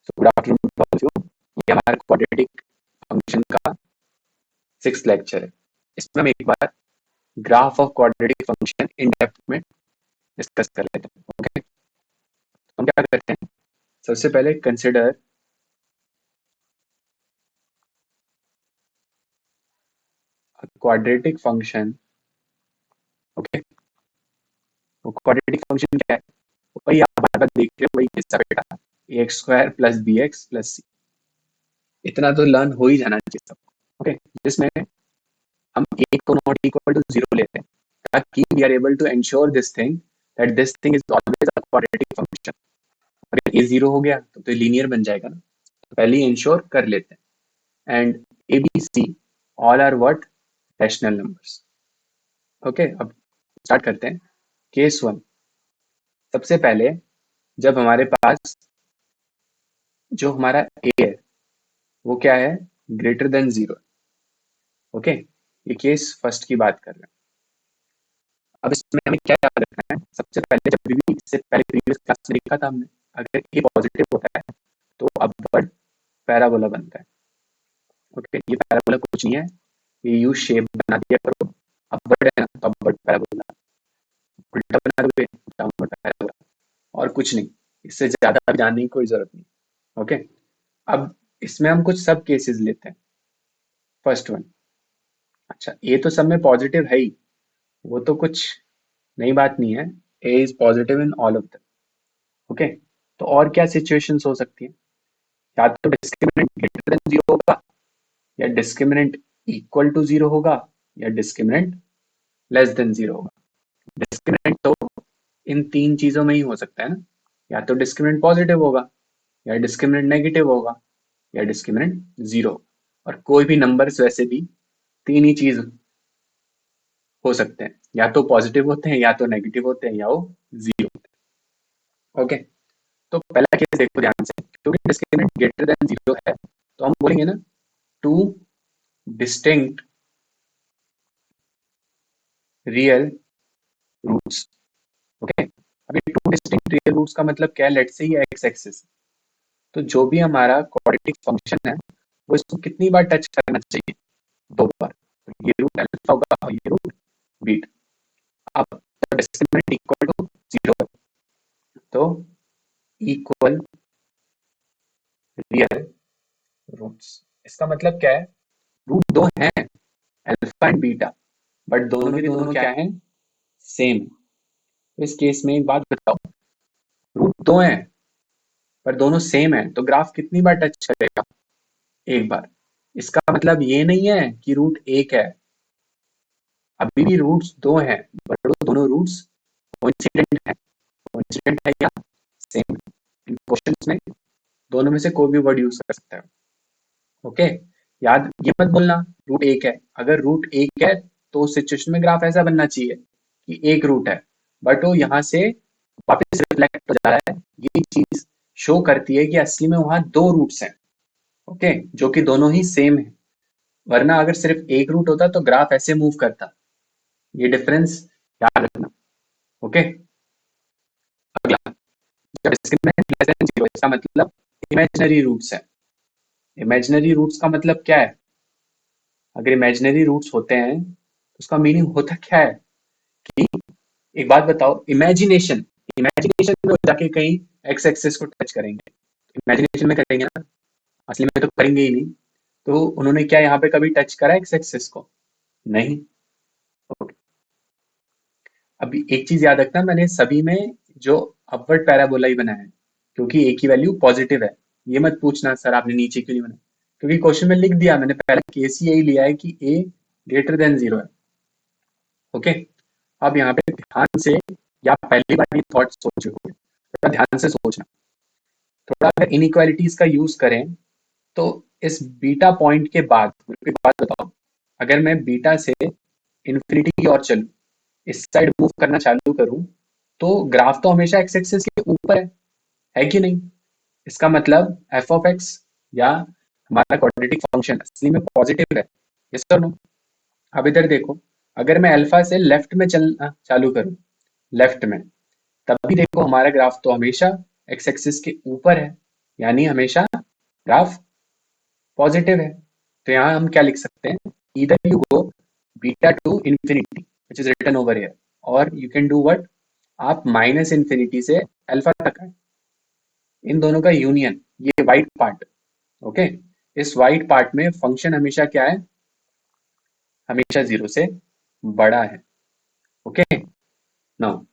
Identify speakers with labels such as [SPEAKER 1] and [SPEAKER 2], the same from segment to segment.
[SPEAKER 1] So good afternoon to all of you. ये हमारा quadratic function का 6th लेक्चर है। इसमें हम एक bar graph of quadratic function in depth में डिस्कस कर लेते हैं। ओके, हम क्या करते हैं, सबसे पहले कंसिडर क्वाड्रेटिक फंक्शन। ओके, वो क्वाड्रेटिक फंक्शन क्या है, वही आप बार बार देख रहे हो, वही किस्सा बेटा, X square plus B X plus C. इतना तो लर्न हो ही जाना चाहिए सबको। ओके, जिसमें हम a को नॉट इक्वल टू जीरो लेते हैं ताकि we are able to ensure this thing that this thing is always a quadratic function. अगर a जीरो हो गया तो लीनियर बन जाएगा ना, तो पहले ही इंश्योर कर लेते हैं। And A B C all are what, rational numbers. Okay, अब स्टार्ट करते हैं। केस वन, सबसे पहले जब हमारे पास जो हमारा ए है वो क्या है, ग्रेटर देन जीरो। ओके, ये केस फर्स्ट की बात कर रहे हैं। अब इसमें हमें क्या याद रखना है, सबसे पहले जब भी इससे पहले प्रीवियस क्लास में लिखा था हमने, अगर ए पॉजिटिव होता है तो अपवर्ड पैराबोला बनता है। ओके, ये पैराबोला कुछ नहीं है, ये यू शेप बना दिया करो, अपवर्ड है ना तो अपवर्ड पैराबोला, उल्टा बना दो डाउनवर्ड पैराबोला, और कुछ नहीं, इससे ज्यादा जानने की कोई जरूरत नहीं। ओके, अब इसमें हम कुछ सब केसेस लेते हैं। फर्स्ट वन, अच्छा ए तो सब में पॉजिटिव है ही, वो तो कुछ नई बात नहीं है, A is positive in all of them। Okay, तो और क्या सिचुएशंस हो सकती है, या तो डिस्क्रिमिनेंट ग्रेटर देन जीरो होगा, या डिस्क्रिमिनेंट इक्वल टू जीरो होगा, या डिस्क्रिमिनेंट लेस देन जीरो होगा। डिस्क्रिमिनेंट तो इन तीन चीजों में ही हो सकता है ना, या तो डिस्क्रिमिनेंट पॉजिटिव होगा, या डिस्क्रिमिनेंट नेगेटिव होगा, या डिस्क्रिमिनेंट जीरो। और कोई भी नंबर्स वैसे भी तीन ही चीज हो सकते हैं, या तो पॉजिटिव होते हैं, या तो नेगेटिव होते हैं, या वो जीरो होते हैं। ओके, तो पहला केस देखो ध्यान से, क्योंकि डिस्क्रिमिनेंट ग्रेटर देन जीरो है तो हम बोलेंगे ना two distinct real roots. Okay, अभी टू डिस्टिंक्ट रियल रूट्स का मतलब क्या है, लेट्स से ये एक्स एक्सिस, तो जो भी हमारा क्वाड्रेटिक फंक्शन है वो इसको कितनी बार टच करना चाहिए, दो बार। तो ये रूट अल्फा होगा और ये रूट बीटा। अब डिस्क्रिमिनेंट इक्वल टू जीरो है तो इक्वल रियल रूट्स, इसका मतलब क्या है, रूट दो हैं अल्फा एंड बीटा, बट दोनों के दोनों क्या है, सेम। इस केस में एक बात बताओ, रूट दो हैं पर दोनों सेम है तो ग्राफ कितनी बार टच करेगा, एक बार। इसका मतलब ये नहीं है कि रूट एक है, अभी भी रूट्स दो हैं, बट दोनों रूट्स कोइंसिडेंट है। कोइंसिडेंट है या सेम, इन क्वेश्चंस में दोनों में से कोई भी वर्ड यूज कर सकता है। ओके, याद ये मत बोलना रूट एक है, अगर रूट एक है तो उस सिचुएशन में ग्राफ ऐसा बनना चाहिए कि एक रूट है, बट वो यहाँ से वापस रिफ्लेक्ट हो जा रहा है, ये चीज शो करती है कि असली में वहां दो रूट्स हैं। ओके, जो कि दोनों ही सेम है, वरना अगर सिर्फ एक रूट होता तो ग्राफ ऐसे मूव करता। ये डिफरेंस याद रखना। ओके, अगला, जब डिस्क्रिमिनेंट लेस देन जीरो, इसका मतलब इमेजिनरी रूट्स है। इमेजिनरी रूट्स का मतलब क्या है, अगर इमेजिनरी रूट्स होते हैं तो उसका मीनिंग होता क्या है कि, एक बात बताओ, इमेजिनेशन, इमेजिनेशन में जाके कहीं एक्स एक्सिस को टच करेंगे, इमेजिनेशन में करेंगे ना, असली में तो करेंगे ही नहीं। तो उन्होंने क्या यहाँ पे कभी टच करा एक्स एक्सिस को, नहीं। Okay. अभी एक चीज याद रखना, मैंने सभी में जो अपवर्ड पैराबोला ही बनाया है, क्योंकि ए की वैल्यू पॉजिटिव है। ये मत पूछना सर आपने नीचे क्यों नहीं बनाया, क्योंकि क्वेश्चन में लिख दिया मैंने, पहला केस ही यही लिया है कि ए ग्रेटर देन जीरो है। ओके, अब यहाँ पे ध्यान से, या पहली बार ये थॉट सोचे हो, थोड़ा ध्यान से सोचना, थोड़ा अगर इनइक्वालिटीज का यूज करें तो इस बीटा पॉइंट के बाद, एक बात बताओ, अगर मैं बीटा से इन्फिनिटी की ओर चलूं, इस साइड मूव करना चालू करूं, तो ग्राफ तो हमेशा एक्स एक्सिस के ऊपर है कि नहीं। इसका मतलब एफ ऑफ एक्स या हमारा क्वाड्रेटिक फंक्शन असली में पॉजिटिव है, यस और नो। अब इधर देखो, अगर मैं अल्फा से लेफ्ट में चलना चालू करूं, लेफ्ट में, तब भी देखो हमारा ग्राफ तो हमेशा एक्स एक्सिस के ऊपर है। यानी हमेशा ग्राफ पॉजिटिव है। तो यहाँ हम क्या लिख सकते हैं, इधर you go beta to infinity which is written over here, और यू कैन डू व्हाट, आप माइनस इंफिनिटी से अल्फा तक है, इन दोनों का यूनियन, ये वाइट पार्ट। ओके, इस वाइट पार्ट में फंक्शन हमेशा क्या है, हमेशा जीरो से बड़ा है। ओके, नाउ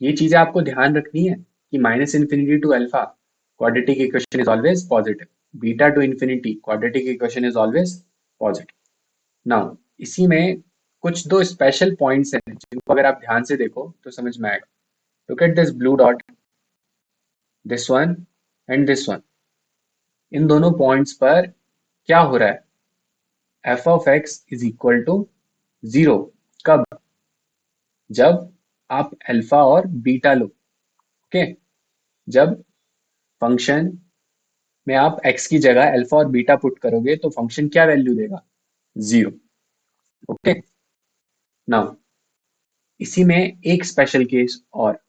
[SPEAKER 1] ये चीजें आपको ध्यान रखनी है कि minus infinity to alpha quadratic equation is always positive, beta to infinity quadratic equation is always positive. Now इसी में कुछ दो स्पेशल पॉइंट्स हैं जिनको अगर आप ध्यान से देखो तो समझ में आएगा। Look at this blue dot, this one and this one, इन दोनों पॉइंट्स पर क्या हो रहा है, F of X is equal to zero. कब, जब आप अल्फा और बीटा लो। ओके, जब फंक्शन में आप x की जगह अल्फा और बीटा पुट करोगे तो फंक्शन क्या वैल्यू देगा, जीरो। ओके, नाउ इसी में एक स्पेशल केस और,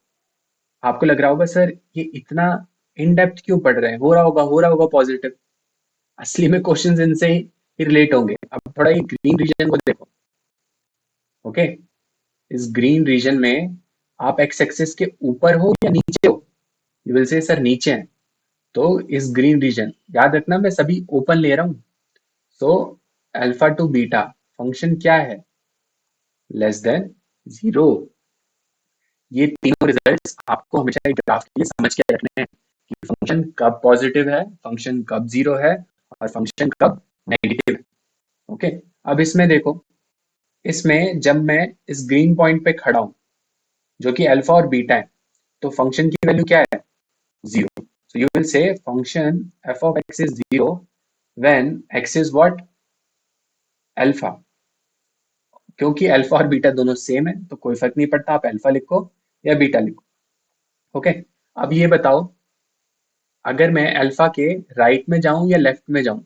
[SPEAKER 1] आपको लग रहा होगा सर ये इतना इन डेप्थ क्यों पढ़ रहे हैं, हो रहा होगा पॉजिटिव। असली में क्वेश्चंस इनसे ही रिलेट होंगे। अब थोड़ा ये ग्रीन रीजन को देखो। ओके, इस ग्रीन रीजन में आप एक्स एक्सिस के ऊपर हो या नीचे हो, यू विल से सर नीचे हैं। तो इस ग्रीन रीजन, याद रखना मैं सभी ओपन ले रहा हूं, so alpha two beta function क्या है, लेस देन जीरो। ये तीनों रिजल्ट्स आपको हमेशा एक ग्राफ के लिए समझ के रखने हैं कि फंक्शन कब पॉजिटिव है, फंक्शन कब जीरो है, और फंक्शन कब नेगेटिव है। ओके, अब इसमें देखो, इसमें जब मैं इस ग्रीन पॉइंट पे खड़ा हूं जो कि अल्फा और बीटा है, तो फंक्शन की वैल्यू क्या है, zero. So you will say function F of X is zero when x is what, alpha. क्योंकि अल्फा और बीटा दोनों सेम है तो कोई फर्क नहीं पड़ता आप अल्फा लिखो या बीटा लिखो। ओके, अब ये बताओ, अगर मैं अल्फा के राइट में जाऊं या लेफ्ट में जाऊं,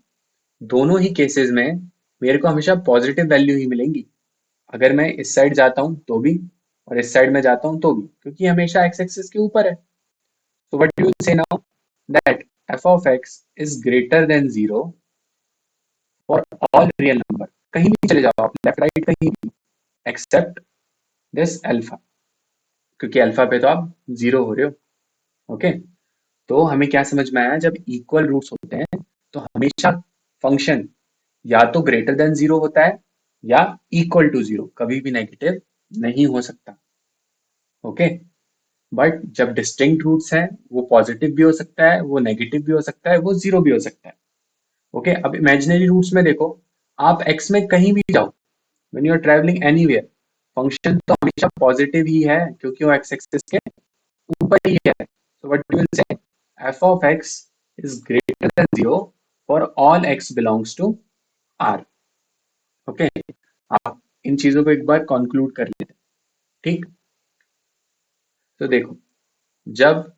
[SPEAKER 1] दोनों ही केसेस में मेरे को हमेशा पॉजिटिव वैल्यू ही मिलेंगी। अगर मैं इस साइड जाता हूं तो भी, और इस साइड में जाता हूं तो भी, क्योंकि हमेशा एक्स एक्सिस के ऊपर है। तो व्हाट यू से now, that F of X is greater than zero for all real number. कहीं भी चले जाओ आप, लेफ्ट राइट कहीं भी, एक्सेप्ट दिस अल्फा, क्योंकि अल्फा पे तो आप जीरो हो रहे हो। ओके, तो हमें क्या समझ में आया, जब इक्वल रूट्स होते हैं तो हमेशा फंक्शन या तो ग्रेटर देन जीरो होता है या इक्वल टू जीरो, कभी भी नेगेटिव नहीं हो सकता। ओके, बट जब डिस्टिंक्ट रूट्स हैं, वो पॉजिटिव भी हो सकता है, वो नेगेटिव भी हो सकता है, वो जीरो भी हो सकता है। ओके, अब इमेजिनरी रूट्स में देखो, आप एक्स में कहीं भी जाओ, when you are travelling anywhere, function तो हमेशा पॉजिटिव ही है क्योंकि वो एक्स एक्सिस के ऊपर ही है। So what you will say, f of x is greater than zero for all x belongs to R. Okay, आप इन चीजों को एक बार कंक्लूड कर लेते हैं। ठीक, तो देखो, जब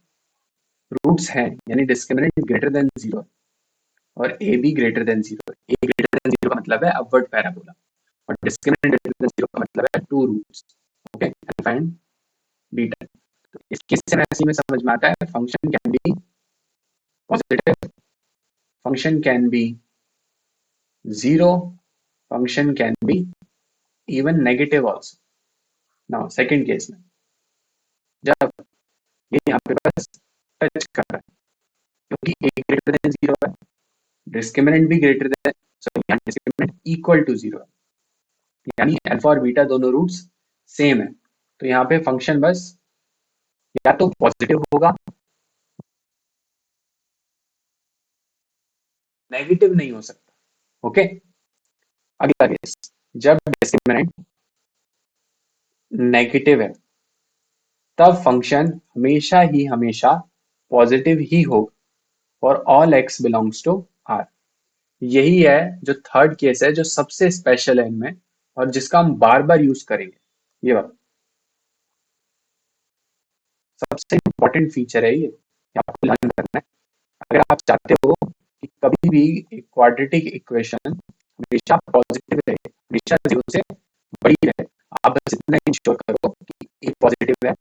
[SPEAKER 1] रूट्स हैं यानी डिस्क्रिमिनेंट ग्रेटर देन जीरो और A B greater than zero, A greater than zero का मतलब है अपवर्ड पैराबोला, और डिस्क्रिमिनेंट ग्रेटर देन जीरो का मतलब है two roots. Okay, alpha and beta. तो इस केस से ऐसे में समझ में आता है function can be positive, function can be zero, function can be even negative also. Now second case में जब ये यहाँ पे बस टच कर रहा है, क्योंकि a ग्रेटर देन जीरो है, डिस्क्रिमिनेंट भी ग्रेटर देन, सॉरी यहाँ डिस्क्रिमिनेंट इक्वल टू जीरो है, यानी अल्फा और बीटा दोनों रूट्स सेम है। तो यहाँ पे फंक्शन बस या तो पॉजिटिव होगा, नेगेटिव नहीं हो सकता। ओके, अगला केस, जब डिस्क्रिमिनेंट नेगेटिव है तब फंक्शन हमेशा ही हमेशा पॉजिटिव ही होगा for all X belongs to R. यही है जो थर्ड केस है जो सबसे स्पेशल है इनमें, और जिसका हम बार बार यूज करेंगे। ये बात सबसे इंपॉर्टेंट फीचर है, ये आपको लर्न करना है। अगर आप चाहते हो कि कभी भी एक क्वाड्रेटिक इक्वेशन हमेशा पॉजिटिव रहे, हमेशा जीरो से बड़ी रहे, आप बस इतना इंश्योर करो कि ए पॉजिटिव है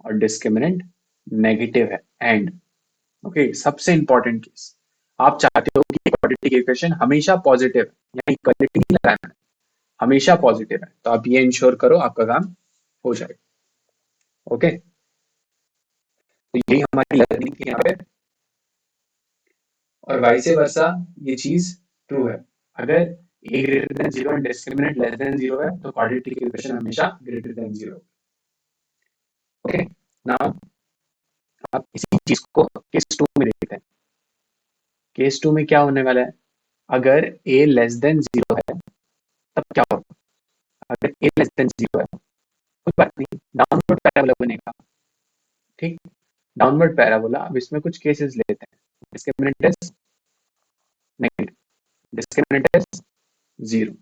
[SPEAKER 1] और डिस्क्रिमिनेंट नेगेटिव है। एंड ओके, सबसे इंपॉर्टेंट केस, आप चाहते हो कि क्वाड्रेटिक इक्वेशन हमेशा पॉजिटिव, या इक्वालिटी नहीं लगाना है, हमेशा पॉजिटिव है, तो आप ये इंश्योर करो आपका काम हो जाएगा। ओके, तो यही हमारी लर्निंग थी यहाँ पे। और वाइस वर्सा ये चीज ट्रू है, अगर a greater than 0 and discriminant less than 0 है तो क्वाड्रेटिक इक्वेशन हमेशा ग्रेटर देन 0। ओके, नाउ आप इसी चीज को केस 2 में देखते हैं। केस 2 में क्या होने वाला है, अगर a लेस देन 0 है तब क्या होगा, अगर a लेस देन 0 है कोई बात नहीं, डाउनवर्ड पैराबोला बनेगा। ठीक, डाउनवर्ड पैराबोला। अब इसमें कुछ केसेस लेते हैं। Discriminant is negative, discriminant is 0,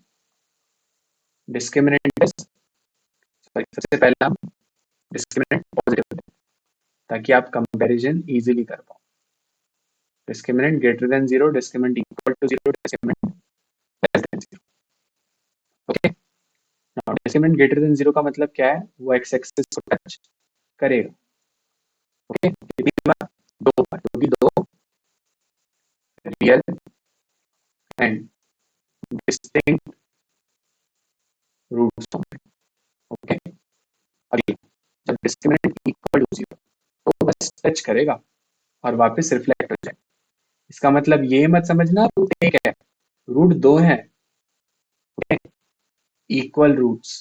[SPEAKER 1] discriminant is, sorry, सबसे पहले हम डिस्क्रिमिनेंट पॉजिटिव लेते हैं ताकि आप कंपैरिजन इजीली कर पाओ। Discriminant greater than 0, discriminant equal to 0, discriminant less than 0। Okay, now discriminant greater than 0 का मतलब क्या है, वो एक्स एक्सिस को टच करेगा। ओके, कितनी बार, 2 बार, क्योंकि 2 रियल एंड डिस्टिंक्ट रूट्स होंगे। ओके, अगली, जब डिस्क्रिमिनेंट इक्वल टू 0 तो बस टच करेगा और वापस रिफ्लेक्ट हो जाएगा। इसका मतलब ये मत समझना रूट 1 है, रूट 2 है। Equal roots,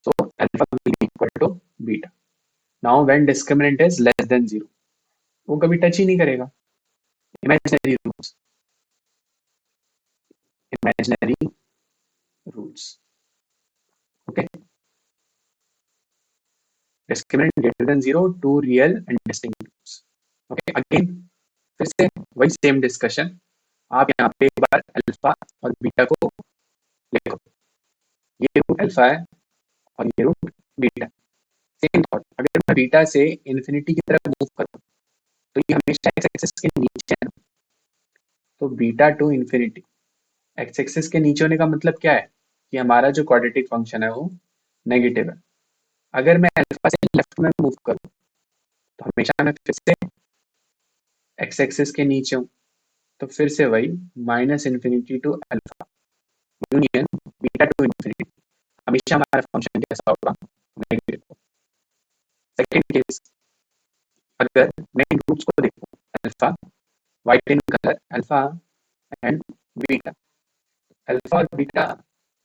[SPEAKER 1] so alpha will be equal to beta. Now when discriminant is less than 0, वो कभी टच ही नहीं करेगा। Imaginary roots, imaginary roots. Okay, discriminant greater than 0, two real and distinct roots. Okay, again फिर से वही same discussion. आप यहाँ पे एक बार अल्फा और बीटा को लिखो, ये रूट अल्फा है और ये रूट बीटा। सेम थॉट, अगर मैं बीटा से इन्फिनिटी की तरफ मूव करूँ तो ये हमेशा एक्स एक्सिस के नीचे है, तो beta to infinity. X axis के नीचे होने का मतलब क्या है कि हमारा जो क्वाड्रेटिक फंक्शन है वो नेगेटिव है। अगर मैं अल्फा से लेफ्ट में मूव करूँ तो हमेशा मैं फिर से एक्स एक्सिस के नीचे हूँ, तो फिर से वही minus infinity to alpha union beta to infinity, हमेशा हमारा फंक्शन कैसा होगा, नेगेटिव। सेकेंड केस, अगर मैं इन रूट्स को देखूँ, alpha, white in colour, alpha and beta, alpha और बीटा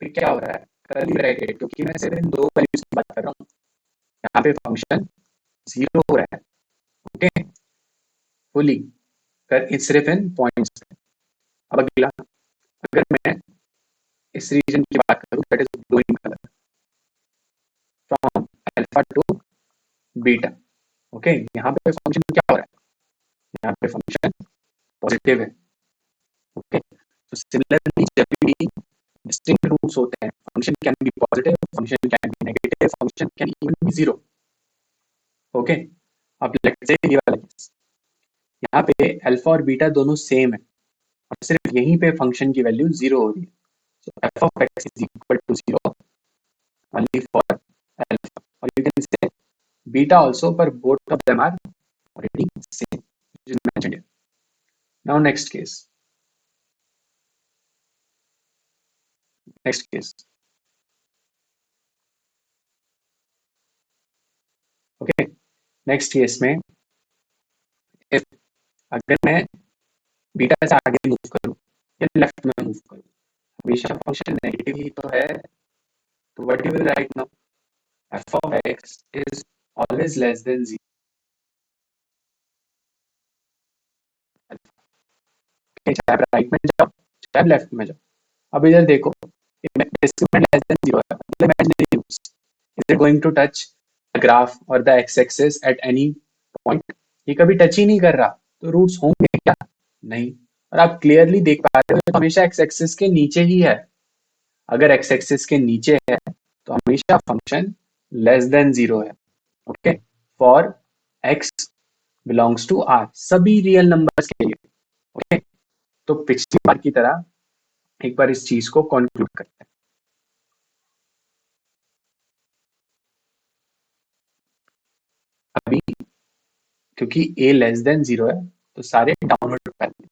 [SPEAKER 1] पे क्या हो रहा है, कर्ली ब्रैकेट, क्योंकि मैं सिर्फ इन दो वैल्यूज की बात कर रहा हूँ, यहाँ पे फंक्शन 0 हो रहा है। ओके, फुली कर सिर्फ इन पॉइंट्स पे। अब अगला, अगर मैं इस रीजन की बात करूँ, that is blue in colour, from alpha two beta. Okay, यहाँ पे फंक्शन क्या हो रहा है, यहाँ पे फंक्शन पॉजिटिव है। ओके, तो सिमिलरली जब भी डिस्टिंक्ट रूट्स होते हैं, function can be positive, function can be negative, function can even be 0। Okay, अब लेट्स से ये वाला केस, यहाँ पे अल्फा और बीटा दोनों सेम है और सिर्फ यहीं पे फंक्शन की वैल्यू 0 हो रही है, so f of x is equal to 0 only for alpha, or you can say beta also, but both of them are already same, which is mentioned here. Now next case, okay, next case में if अगर मैं beta से आगे move करूँ या left में move करूँ, हमेशा फंक्शन नेगेटिव ही तो है, तो what you will write now, f of x is always less than 0। चाहे आप राइट में जाओ चाहे आप लेफ्ट में जाओ। अब इधर देखो, डिस्क्रिमिनेंट लेस देन 0 है, मतलब imaginary roots, is it going to touch the graph और the X axis at any point, ये कभी टच ही नहीं कर रहा, तो रूट्स होंगे क्या, नहीं। और आप क्लियरली देख पा रहे हो तो हमेशा एक्स एक्सिस के नीचे ही है, अगर एक्स एक्सिस के नीचे है तो हमेशा फंक्शन लेस देन 0 है। Okay, for x belongs to R, सभी रियल नंबर्स के लिए। ओके, तो पिछली बार की तरह एक बार इस चीज को कंक्लूड करते हैं। अभी क्योंकि a लेस देन 0 है तो सारे डाउनवर्ड वैल्यू।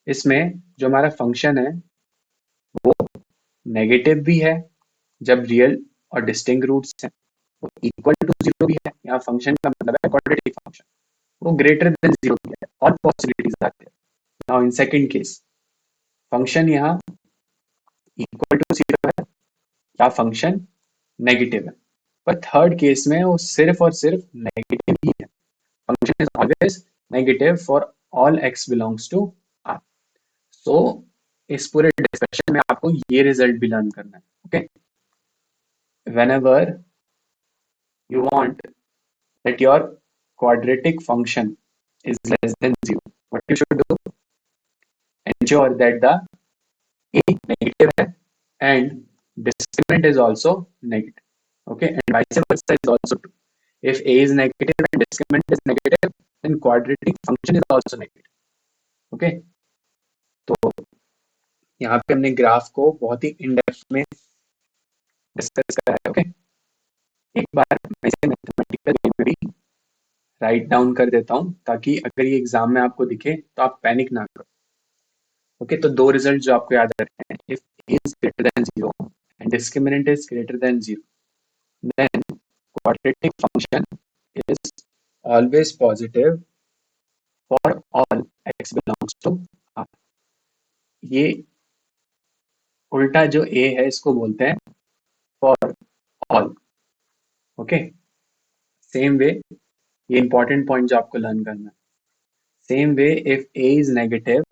[SPEAKER 1] इसमें जो हमारा फंक्शन है वो नेगेटिव भी है जब रियल और डिस्टिंक्ट रूट्स हैं, वो इक्वल टू 0 भी है, यहाँ फंक्शन का मतलब है क्वाड्रेटिक फंक्शन, वो ग्रेटर देन 0 भी है, और पॉसिबिलिटीज आती है। Now in second case function यहाँ इक्वल टू 0 है या फंक्शन नेगेटिव है, पर थर्ड केस में वो सिर्फ और सिर्फ नेगेटिव ही है। Function is always negative for all x belongs to r। So इस पूरे डिस्कशन में आपको ये रिजल्ट भी लर्न करना है। Okay, whenever you want that your quadratic function is less than 0, what you should do, ensure that the a negative है and discriminant is also negative. Okay, and vice versa is also true. If a is negative and discriminant is negative, then quadratic function is also negative. Okay, तो यहाँ पे हमने graph को बहुत ही in depth में discuss करा है। Okay, एक बार मैं इसे मैथमेटिकल वे में भी राइट डाउन कर देता हूँ ताकि अगर ये एग्जाम में आपको दिखे तो आप पैनिक ना करो। ओके, तो दो रिजल्ट जो आपको याद रखने हैं, if a is greater than 0 and discriminant is greater than 0, then quadratic function is always positive for all x belongs to r। ये उल्टा जो a है इसको बोलते हैं for all। Okay, same way, ये इंपॉर्टेंट पॉइंट जो आपको लर्न करना है, same way if a is negative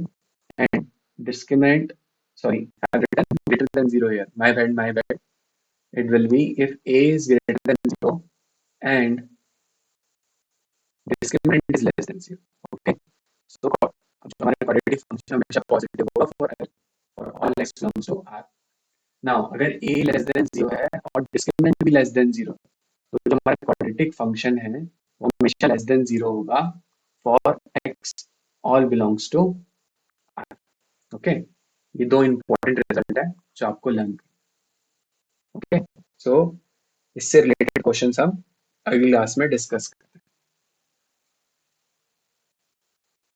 [SPEAKER 1] and discriminant, sorry, I've written greater than 0 here, my bad, it will be if a is greater than 0 and discriminant is less than 0। okay, so जो हमारे quadratic function हमेशा positive होगा for all x belongs to r। now अगर a less than 0 है और discriminant भी less than 0, तो जो हमारा quadratic function है वो हमेशा less than 0 होगा for x all belongs to r। Okay, ये दो इंपॉर्टेंट रिजल्ट है जो आपको लर्न करना। ओके, सो इससे रिलेटेड क्वेश्चंस हम अगली क्लास में डिस्कस करें।